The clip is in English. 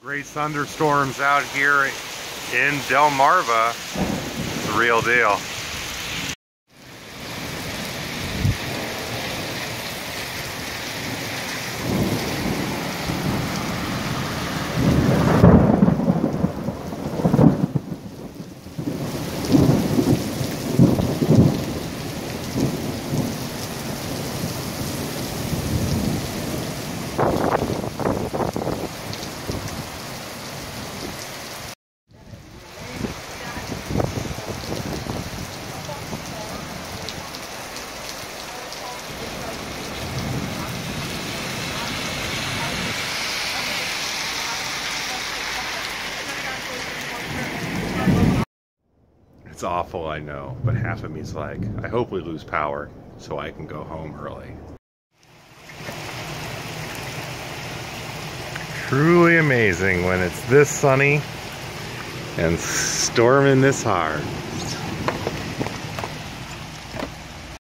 Great thunderstorms out here in Delmarva. It's the real deal. It's awful, I know, but half of me's like, I hope we lose power so I can go home early. Truly amazing when it's this sunny and storming this hard.